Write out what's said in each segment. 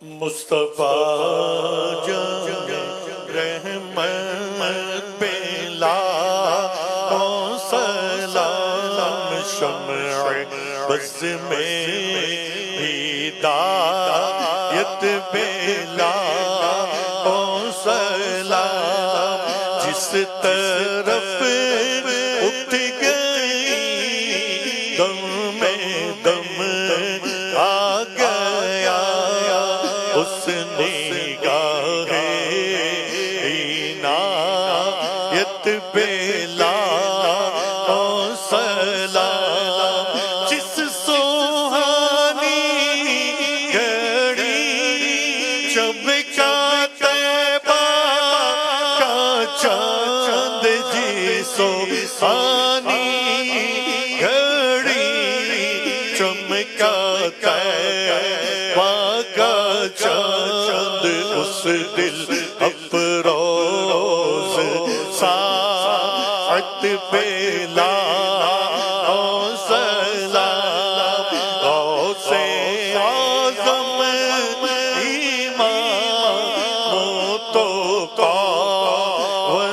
مصطفیٰ جان رحمت پہ لاکھوں سلام، شمع بز میں ہدایت پہ لاکھوں سلام، جس طرف اٹھ گئی دم میں دم آ گیا، اس نگاہ عنایت پہ لاکھوں سلام، جس سوہانی گھڑی چمکا طیبہ کا چاند، جس سوہانی گھڑی چمکا طیبہ کا چاند، اس دل افروز ساعت پہ لاکھوں سلام، غوث اعظم امام تو کونوں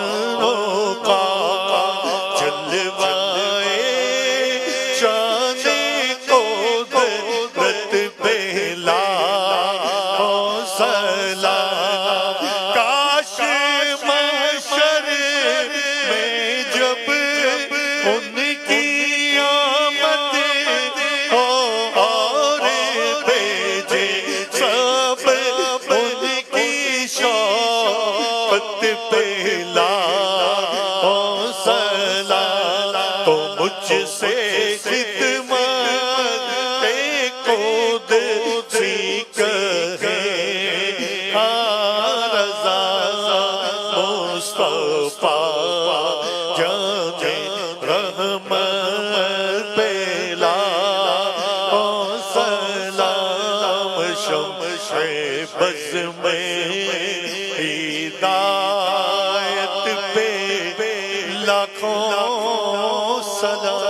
کا جلوائے شان قدرت پہ لاکھوں سلام، کاش محشر میں جب ان کی آمد ہو اور بھیجے سب ان کی شوقت پہ لاکھوں سلام، تو مجھ سے خدمت قدسی کہے رضا، مصطفیٰ جان رحمت پہ لاکھوں سلام، شمع بز میں ہدایت پہ لاکھوں سلام۔